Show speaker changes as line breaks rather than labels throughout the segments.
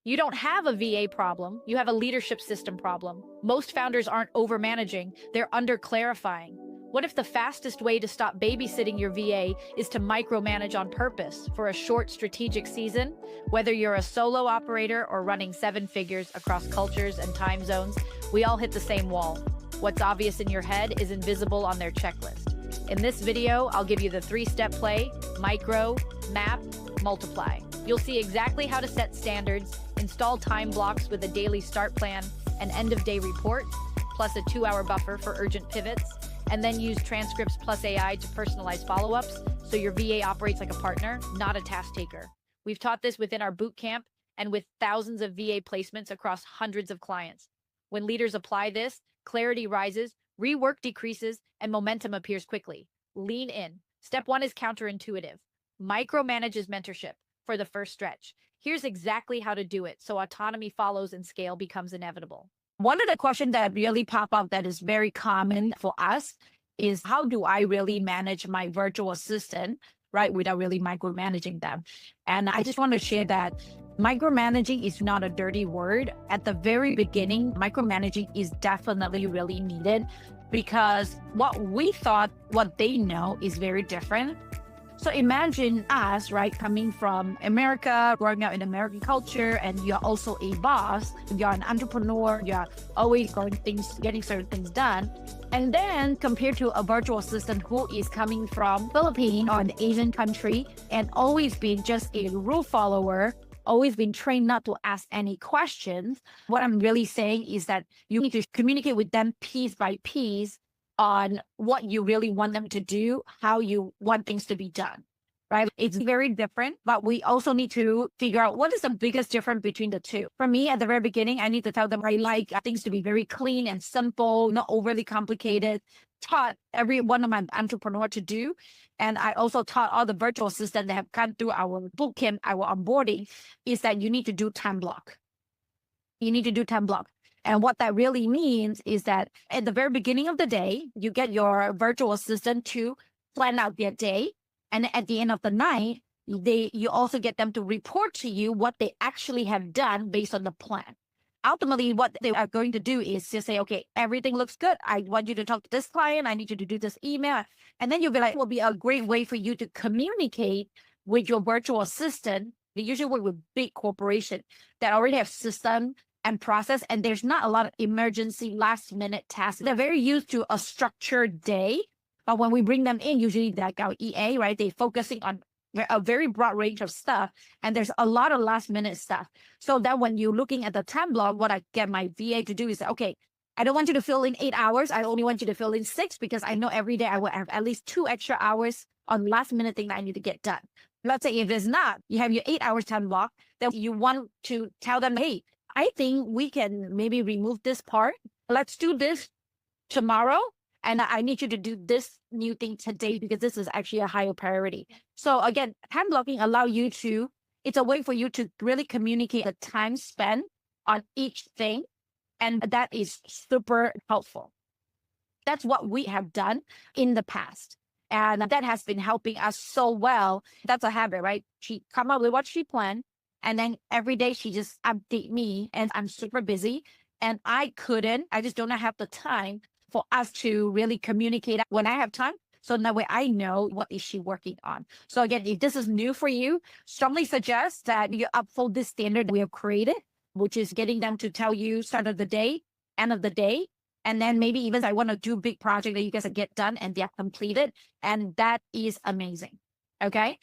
You don't have a VA problem, you have a leadership system problem. Most founders aren't over managing, they're under clarifying. What if the fastest way to stop babysitting your VA is to micromanage on purpose for a short strategic season? Whether you're a solo operator or running 7 figures across cultures and time zones, we all hit the same wall. What's obvious in your head is invisible on their checklist. In this video, I'll give you the 3-step play: micro, map, multiply. You'll see exactly how to set standards, install time blocks with a daily start plan, an end-of-day report, plus a 2-hour buffer for urgent pivots, and then use Transcripts plus AI to personalize follow-ups so your VA operates like a partner, not a task taker. We've taught this within our boot camp and with thousands of VA placements across hundreds of clients. When leaders apply this, clarity rises, rework decreases, and momentum appears quickly. Lean in. Step 1 is counterintuitive. Micromanage is mentorship for the first stretch. Here's exactly how to do it so autonomy follows and scale becomes inevitable. One of the questions that really pop up that is very common for us is, how do I really manage my virtual assistant, right, without really micromanaging them? And I just want to share that micromanaging is not a dirty word. At the very beginning, micromanaging is definitely really needed because what we thought, what they know is very different. So imagine us, right, coming from America, growing up in American culture, and you're also a boss, you're an entrepreneur, you're always getting certain things done. And then compared to a virtual assistant who is coming from Philippines or an Asian country and always been just a rule follower, always been trained not to ask any questions. What I'm really saying is that you need to communicate with them piece by piece on what you really want them to do, how you want things to be done, right? It's very different, but we also need to figure out what is the biggest difference between the two. For me, at the very beginning, I need to tell them I like things to be very clean and simple, not overly complicated. Taught every one of my entrepreneurs to do. And I also taught all the virtual assistants that have come through our bootcamp, our onboarding, is that you need to do time block. You need to do time block. And what that really means is that at the very beginning of the day, you get your virtual assistant to plan out their day. And at the end of the night, you also get them to report to you what they actually have done based on the plan. Ultimately, what they are going to do is just say, okay, everything looks good. I want you to talk to this client. I need you to do this email. And then you'll be like, it will be a great way for you to communicate with your virtual assistant. They usually work with big corporations that already have system and process, and there's not a lot of emergency last minute tasks. They're very used to a structured day, but when we bring them in, usually like our EA, right, they're focusing on a very broad range of stuff, and there's a lot of last minute stuff. So that when you're looking at the time block, what I get my VA to do is, okay, I don't want you to fill in 8 hours. I only want you to fill in 6 because I know every day I will have at least 2 extra hours on last minute thing that I need to get done. Let's say if it's not, you have your 8 hours time block, then you want to tell them, hey, I think we can maybe remove this part. Let's do this tomorrow. And I need you to do this new thing today because this is actually a higher priority. So again, time blocking allow you to, it's a way for you to really communicate the time spent on each thing. And that is super helpful. That's what we have done in the past. And that has been helping us so well. That's a habit, right? She come up with what she planned. And then every day she just update me, and I'm super busy and I just don't have the time for us to really communicate when I have time. So that way I know what is she working on. So again, if this is new for you, strongly suggest that you uphold this standard we have created, which is getting them to tell you start of the day, end of the day. And then maybe even I want to do a big project that you guys get done and they're completed. And that is amazing. Okay.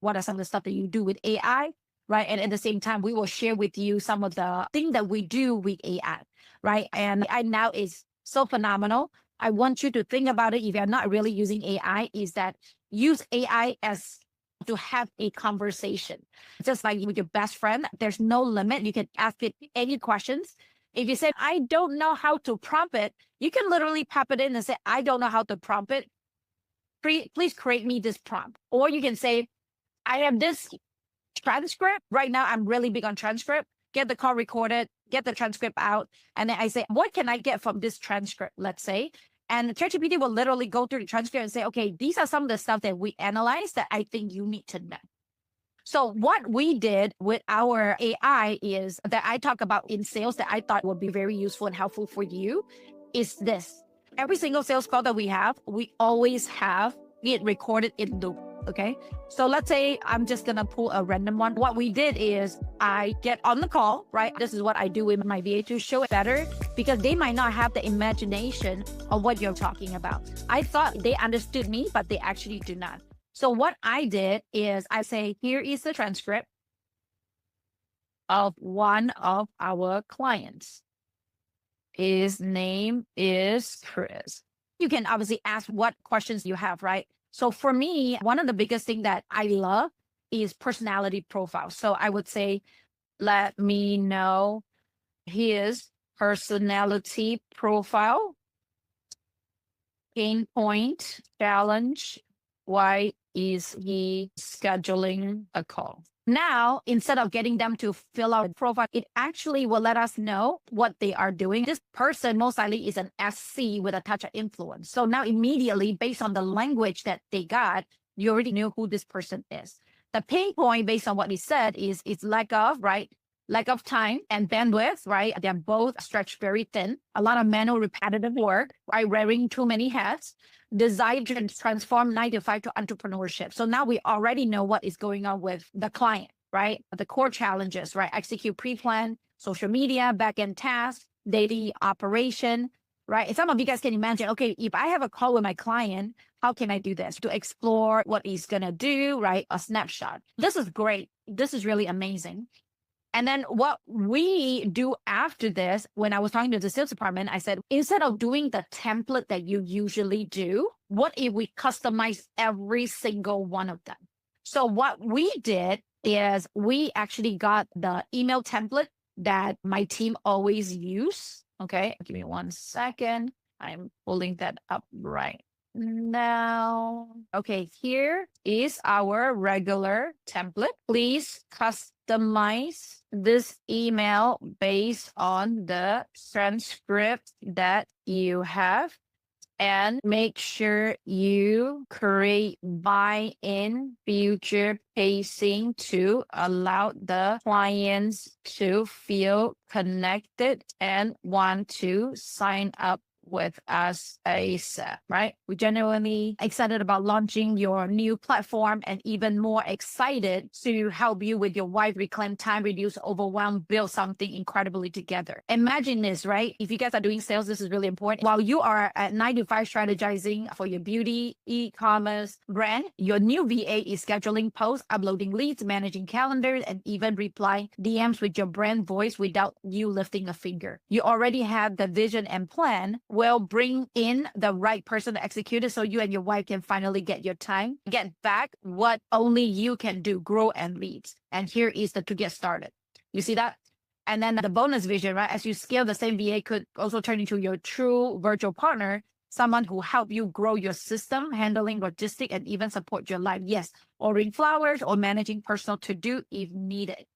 What are some of the stuff that you do with AI? Right. And at the same time, we will share with you some of the things that we do with AI. Right. And AI now is so phenomenal. I want you to think about it. If you're not really using AI, is that use AI as to have a conversation. Just like with your best friend, there's no limit. You can ask it any questions. If you said, I don't know how to prompt it, you can literally pop it in and say, I don't know how to prompt it. Please create me this prompt. Or you can say, I have this transcript. Right now, I'm really big on transcript. Get the call recorded, get the transcript out. And then I say, what can I get from this transcript, let's say? And ChatGPT will literally go through the transcript and say, okay, these are some of the stuff that we analyze that I think you need to know.
So what we did with our AI is that I talk about in sales that I thought would be very useful and helpful for you is this. Every single sales call that we have, we always have it recorded in loop. Okay. So let's say I'm just going to pull a random one. What we did is I get on the call, right? This is what I do with my VA to show it better because they might not have the imagination of what you're talking about. I thought they understood me, but they actually do not. So what I did is I say, here is the transcript of one of our clients. His name is Chris. You can obviously ask what questions you have, right? So for me, one of the biggest things that I love is personality profile. So I would say, let me know his personality profile, pain point, challenge, why is he scheduling a call? Now, instead of getting them to fill out a profile, it actually will let us know what they are doing. This person most likely is an SC with a touch of influence. So now immediately, based on the language that they got, you already knew who this person is. The pain point, based on what he said, is it's lack of, right? Lack of time and bandwidth, right? They're both stretched very thin. A lot of manual repetitive work, right? Wearing too many hats. Desire to transform 9 to 5 to entrepreneurship. So now we already know what is going on with the client, right? The core challenges, right? Execute pre-plan, social media, back-end tasks, daily operation, right? And some of you guys can imagine, okay, if I have a call with my client, how can I do this? To explore what he's going to do, right? A snapshot. This is great. This is really amazing. And then what we do after this, when I was talking to the sales department, I said, instead of doing the template that you usually do, what if we customize every single one of them? So what we did is we actually got the email template that my team always use. Okay, give me 1 second. I'm pulling that up right now. Okay, here is our regular template. Please customize this email based on the transcript that you have and make sure you create buy-in future pacing to allow the clients to feel connected and want to sign up with us ASAP, right? We're genuinely excited about launching your new platform and even more excited to help you with your wide reclaim time, reduce overwhelm, build something incredibly together. Imagine this, right? If you guys are doing sales, this is really important. While you are at 9 to 5 strategizing for your beauty, e-commerce brand, your new VA is scheduling posts, uploading leads, managing calendars, and even reply DMs with your brand voice without you lifting a finger. You already have the vision and plan. Will bring in the right person to execute it so you and your wife can finally get your time, get back what only you can do, grow and lead. And here is the to get started. You see that? And then the bonus vision, right? As you scale, the same VA could also turn into your true virtual partner, someone who help you grow your system, handling logistics, and even support your life. Yes, ordering flowers or managing personal to-do if needed.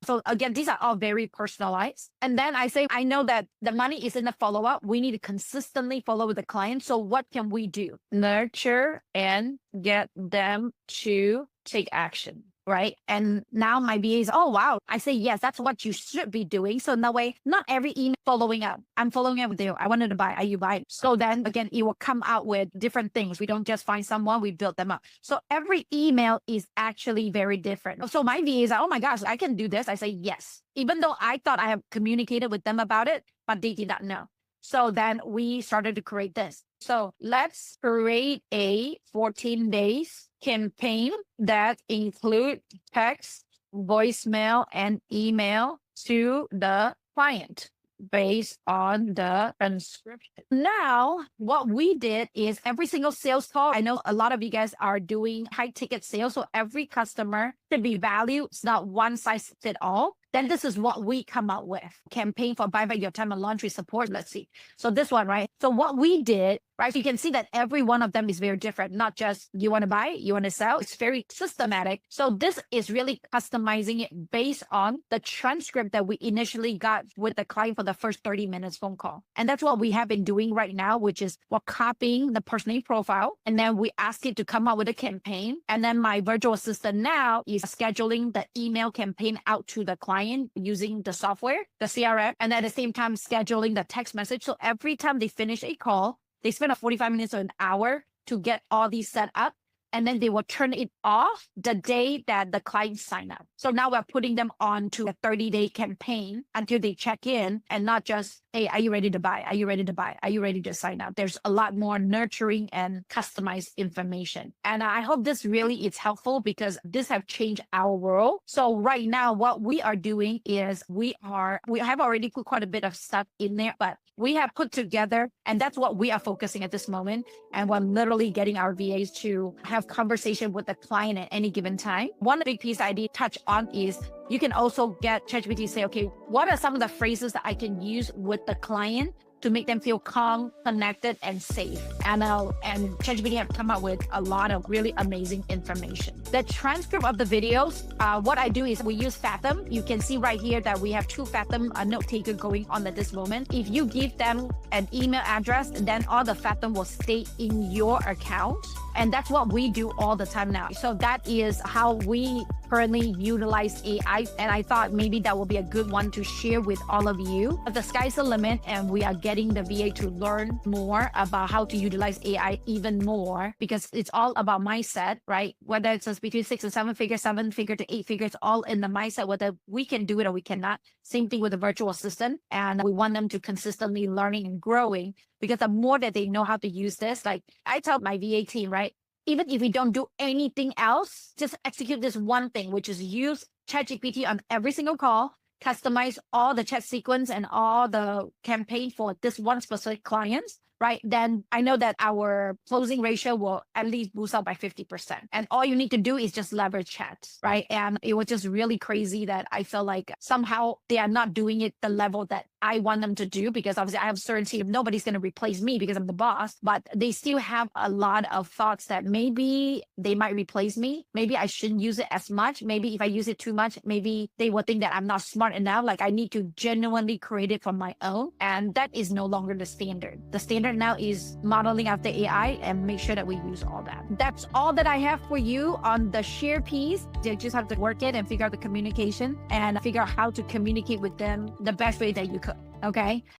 So again, these are all very personalized. And then I say, I know that the money is in the follow-up. We need to consistently follow with the client. So what can we do? Nurture and get them to take action. Right. And now my VA is, oh, wow. I say, yes, that's what you should be doing. So in that way, not every email following up. I'm following up with you. I wanted to buy. Are you buying? So then again, it will come out with different things. We don't just find someone, we build them up. So every email is actually very different. So my VA is like, oh my gosh, I can do this. I say, yes. Even though I thought I have communicated with them about it, but they did not know. So then we started to create this. So let's create a 14 days campaign that include text, voicemail, and email to the client based on the transcription. Now, what we did is every single sales call, I know a lot of you guys are doing high ticket sales. So every customer should be valued. It's not one size fit all. then this is what we come up with. Campaign for buy back your time and laundry support. Let's see. So this one, right? So what we did, right? So you can see that every one of them is very different, not just you want to buy, you want to sell. It's very systematic. So this is really customizing it based on the transcript that we initially got with the client for the first 30 minutes phone call. And that's what we have been doing right now, which is we're copying the personal profile, and then we ask it to come up with a campaign. And then my virtual assistant now is scheduling the email campaign out to the client using the software, the CRM, and at the same time scheduling the text message. So every time they finish a call, they spend 45 minutes or an hour to get all these set up. And then they will turn it off the day that the client sign up. So now we're putting them on to a 30-day campaign until they check in, and not just, hey, are you ready to buy? Are you ready to buy? Are you ready to sign up? There's a lot more nurturing and customized information. And I hope this really is helpful, because this have changed our world. So right now, what we are doing is we have already put quite a bit of stuff in there, but we have put together, and that's what we are focusing at this moment. And we're literally getting our VAs to have conversation with the client at any given time. One big piece I did touch on is you can also get ChatGPT to say, okay, what are some of the phrases that I can use with the client to make them feel calm, connected, and safe. And ChatGPT have come up with a lot of really amazing information. The transcript of the videos, what I do is we use Fathom. You can see right here that we have 2 Fathom note taker going on at this moment. If you give them an email address, then all the Fathom will stay in your account. And that's what we do all the time now. So that is how we currently utilize AI. And I thought maybe that will be a good one to share with all of you. But the sky's the limit, and we are getting the VA to learn more about how to utilize AI even more, because it's all about mindset, right? Whether it's between 6 and 7 figures, 7 figure to 8 figures, all in the mindset, whether we can do it or we cannot. Same thing with the virtual assistant. And we want them to consistently learning and growing, because the more that they know how to use this, like I tell my VA team, right? Even if we don't do anything else, just execute this one thing, which is use ChatGPT on every single call, customize all the chat sequence and all the campaign for this one specific client, right? Then I know that our closing ratio will at least boost up by 50%. And all you need to do is just leverage chat, right? And it was just really crazy that I feel like somehow they are not doing it the level that I want them to do, because obviously I have certainty of nobody's going to replace me because I'm the boss, but they still have a lot of thoughts that maybe they might replace me. Maybe I shouldn't use it as much. Maybe if I use it too much, maybe they will think that I'm not smart enough. Like I need to genuinely create it for my own. And that is no longer the standard. The standard now is modeling after AI, and make sure that we use all that. That's all that I have for you on the share piece. You just have to work it and figure out the communication and figure out how to communicate with them the best way that you could. Okay.